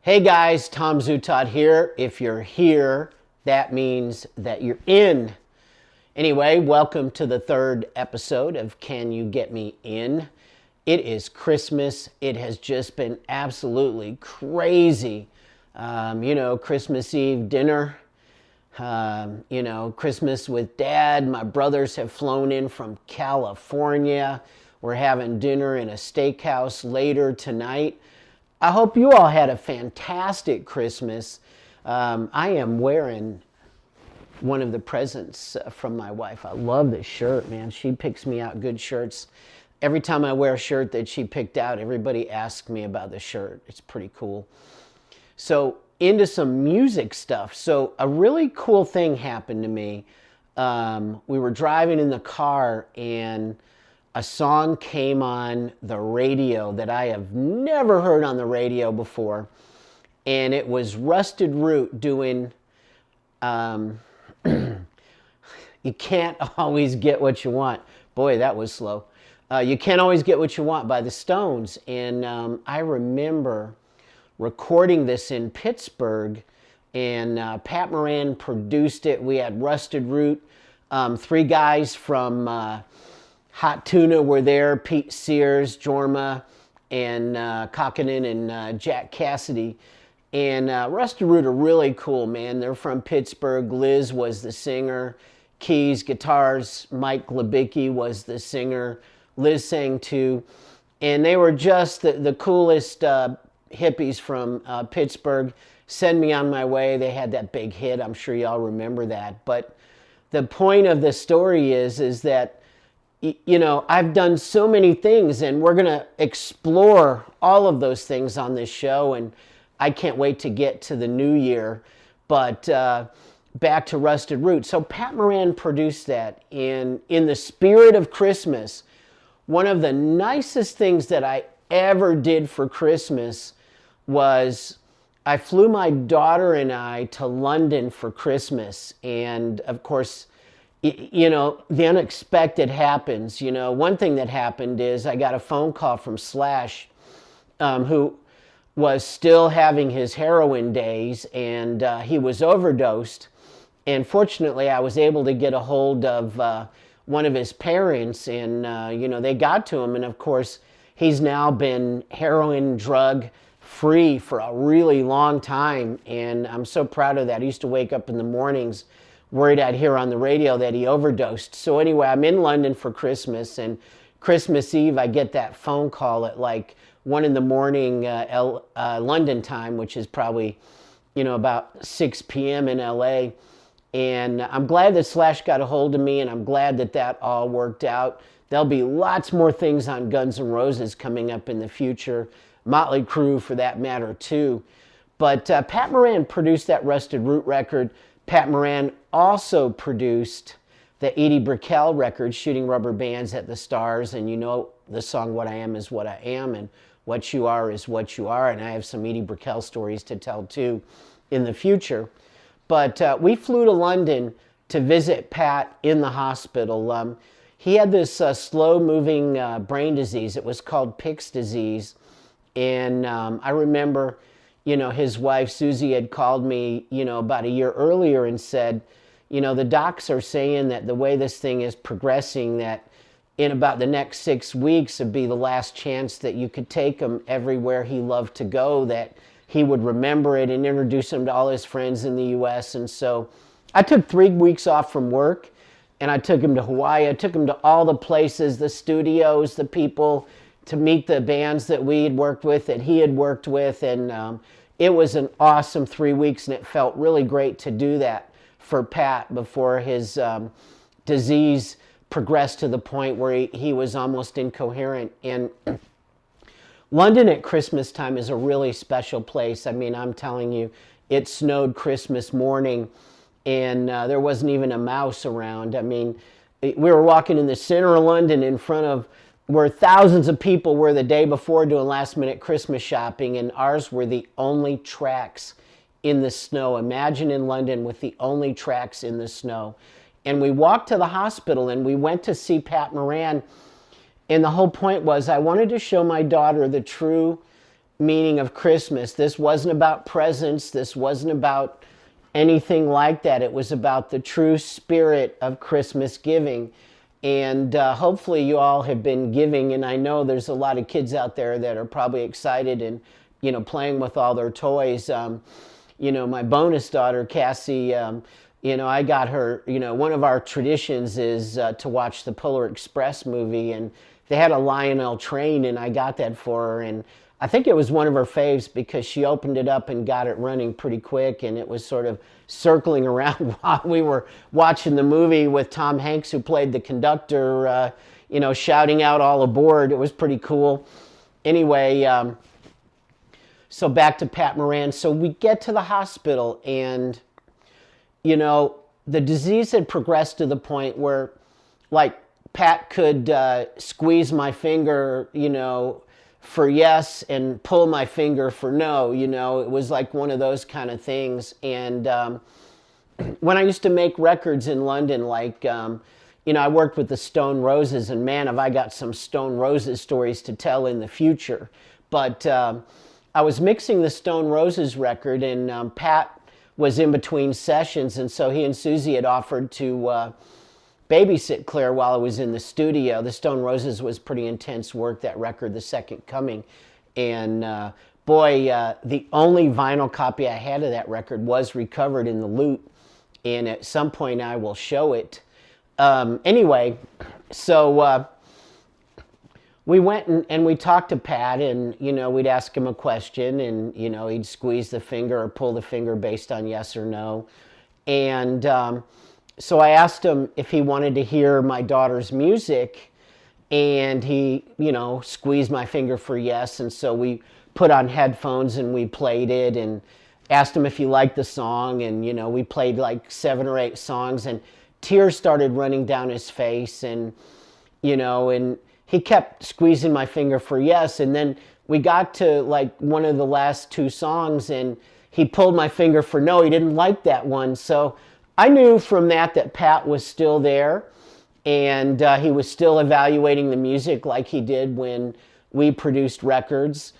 Hey guys, Tom Zutot here. If you're here, that means that you're in. Anyway, welcome to the third episode of Can You Get Me In? It is Christmas. It has just been absolutely crazy. Christmas Eve dinner, Christmas with Dad. My brothers have flown in from California. We're having dinner in a steakhouse later tonight. I hope you all had a fantastic Christmas. I am wearing one of the presents from my wife. I love this shirt, man. She picks me out good shirts. Every time I wear a shirt that she picked out, everybody asks me about the shirt. It's pretty cool. So into some music stuff. So a really cool thing happened to me. We were driving in the car and a song came on the radio that I have never heard on the radio before. And it was Rusted Root doing You Can't Always Get What You Want. Boy, that was slow. You Can't Always Get What You Want by the Stones. And I remember recording this in Pittsburgh, and Pat Moran produced it. We had Rusted Root. Three guys from Hot Tuna were there: Pete Sears, Jorma, and Kokkonen, and Jack Cassidy. And Rusted Root are really cool, man. They're from Pittsburgh. Liz was the singer. Keys, guitars. Mike Glebicki was the singer. Liz sang too. And they were just the coolest hippies from Pittsburgh. Send Me On My Way. They had that big hit. I'm sure y'all remember that. But the point of the story is that I've done so many things, and we're going to explore all of those things on this show, and I can't wait to get to the new year. But back to Rusted Root. So Pat Moran produced that, and in the spirit of Christmas, one of the nicest things that I ever did for Christmas was I flew my daughter and I to London for Christmas, and of course, the unexpected happens. One thing that happened is I got a phone call from Slash, who was still having his heroin days, and he was overdosed. And fortunately, I was able to get a hold of one of his parents, and, they got to him. And of course, he's now been heroin drug free for a really long time. And I'm so proud of that. I used to wake up in the mornings worried I'd hear on the radio that he overdosed. So anyway, I'm in London for Christmas, and Christmas Eve I get that phone call at like 1 in the morning London time, which is probably about 6 p.m. in LA. And I'm glad that Slash got a hold of me, and I'm glad that all worked out. There'll be lots more things on Guns N' Roses coming up in the future, Motley Crue for that matter too. But Pat Moran produced that Rusted Root record. Pat Moran also produced the Edie Brickell record, Shooting Rubber Bands at the Stars, and the song What I Am Is What I Am, and What You Are Is What You Are, and I have some Edie Brickell stories to tell too in the future. But we flew to London to visit Pat in the hospital. He had this slow-moving brain disease. It was called Pick's disease, and I remember his wife, Susie, had called me, about a year earlier and said, the docs are saying that the way this thing is progressing, that in about the next 6 weeks would be the last chance that you could take him everywhere he loved to go, that he would remember it and introduce him to all his friends in the U.S. And so I took 3 weeks off from work, and I took him to Hawaii. I took him to all the places, the studios, the people, to meet the bands that we had worked with, that he had worked with, and it was an awesome 3 weeks, and it felt really great to do that for Pat before his disease progressed to the point where he was almost incoherent. And London at Christmas time is a really special place. I mean, I'm telling you, it snowed Christmas morning, and there wasn't even a mouse around. I mean, we were walking in the center of London in front of where thousands of people were the day before doing last-minute Christmas shopping, and ours were the only tracks in the snow. Imagine in London with the only tracks in the snow. And we walked to the hospital, and we went to see Pat Moran, and the whole point was I wanted to show my daughter the true meaning of Christmas. This wasn't about presents. This wasn't about anything like that. It was about the true spirit of Christmas giving. And hopefully you all have been giving, and I know there's a lot of kids out there that are probably excited and, you know, playing with all their toys. You know, my bonus daughter, Cassie, you know, I got her, you know, one of our traditions is to watch the Polar Express movie, and they had a Lionel train, and I got that for her, and I think it was one of her faves because she opened it up and got it running pretty quick, and it was sort of circling around while we were watching the movie with Tom Hanks, who played the conductor, you know, shouting out all aboard. It was pretty cool. Anyway, so back to Pat Moran. So we get to the hospital, and, you know, the disease had progressed to the point where, like, Pat could squeeze my finger, you know, for yes and pull my finger for no. You know, it was like one of those kind of things. And when I used to make records in London, like, you know, I worked with the Stone Roses, and man, have I got some Stone Roses stories to tell in the future. But I was mixing the Stone Roses record, and Pat was in between sessions, and so he and Susie had offered to babysit Claire while I was in the studio. The Stone Roses was pretty intense work, that record, The Second Coming. And boy, the only vinyl copy I had of that record was recovered in the loot, and at some point I will show it. Anyway, so we went and we talked to Pat, and, you know, we'd ask him a question, and, you know, he'd squeeze the finger or pull the finger based on yes or no. And so I asked him if he wanted to hear my daughter's music, and he, you know, squeezed my finger for yes. And so we put on headphones and we played it, and asked him if he liked the song. And, you know, we played like 7 or 8 songs, and tears started running down his face. And, you know, and he kept squeezing my finger for yes. And then we got to like one of the last 2 songs, and he pulled my finger for no. He didn't like that one. So I knew from that Pat was still there, and he was still evaluating the music like he did when we produced records.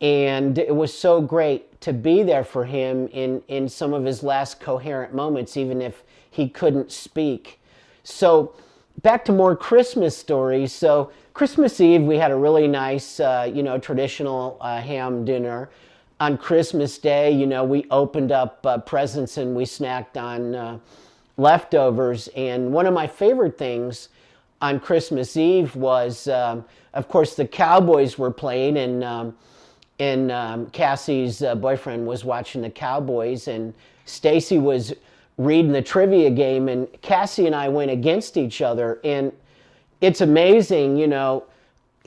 And it was so great to be there for him in some of his last coherent moments, even if he couldn't speak. So back to more Christmas stories. So Christmas Eve, we had a really nice, you know, traditional ham dinner. On Christmas Day, you know, we opened up presents, and we snacked on leftovers. And one of my favorite things on Christmas Eve was, of course, the Cowboys were playing, and Cassie's boyfriend was watching the Cowboys, and Stacy was reading the trivia game, and Cassie and I went against each other. And it's amazing, you know,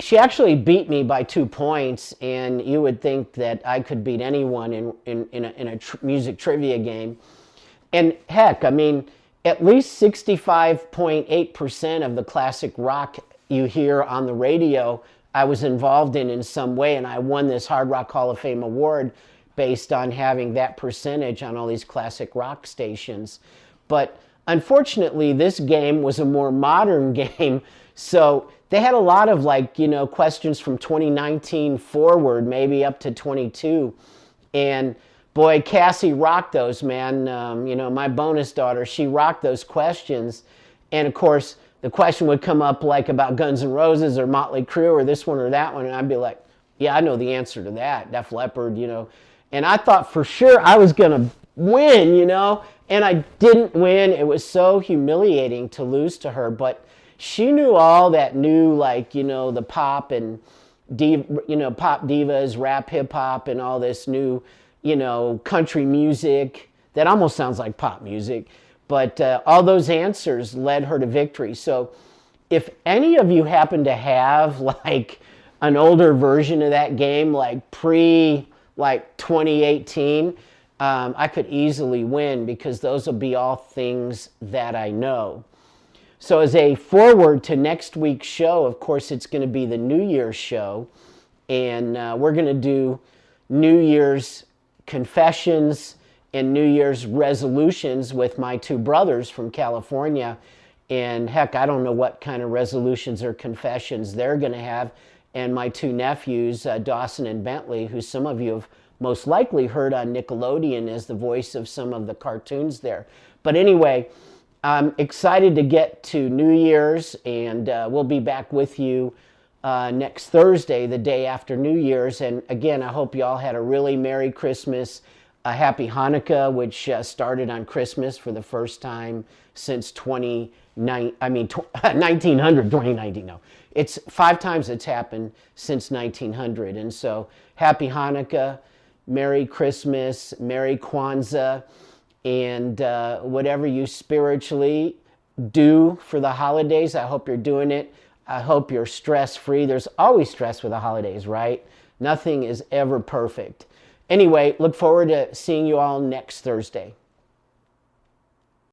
she actually beat me by 2 points, and you would think that I could beat anyone in a music trivia game. And heck, I mean, at least 65.8% of the classic rock you hear on the radio, I was involved in some way, and I won this Hard Rock Hall of Fame award based on having that percentage on all these classic rock stations. But unfortunately, this game was a more modern game, so they had a lot of, like, you know, questions from 2019 forward, maybe up to 22. And boy, Cassie rocked those, man. You know, my bonus daughter, she rocked those questions. And of course, the question would come up like about Guns N' Roses or Motley Crue or this one or that one, and I'd be like, yeah, I know the answer to that, Def Leppard, you know. And I thought for sure I was going to win, you know, and I didn't win. It was so humiliating to lose to her, but she knew all that new, like, you know, the pop and, you know, pop divas, rap, hip hop, and all this new, you know, country music that almost sounds like pop music. But all those answers led her to victory. So if any of you happen to have like an older version of that game, like like 2018, I could easily win, because those will be all things that I know. So as a forward to next week's show, of course, it's going to be the New Year's show. And we're going to do New Year's confessions and New Year's resolutions with my 2 brothers from California. And heck, I don't know what kind of resolutions or confessions they're going to have. and my two nephews, Dawson and Bentley, who some of you have most likely heard on Nickelodeon as the voice of some of the cartoons there. But anyway, I'm excited to get to New Year's, and we'll be back with you next Thursday, the day after New Year's. And again, I hope you all had a really Merry Christmas, a Happy Hanukkah, which started on Christmas for the first time since 2019, no. It's 5 times it's happened since 1900. And so Happy Hanukkah, Merry Christmas, Merry Kwanzaa, and whatever you spiritually do for the holidays, I hope you're doing it. I hope you're stress-free. There's always stress with the holidays, right? Nothing is ever perfect. Anyway, look forward to seeing you all next Thursday.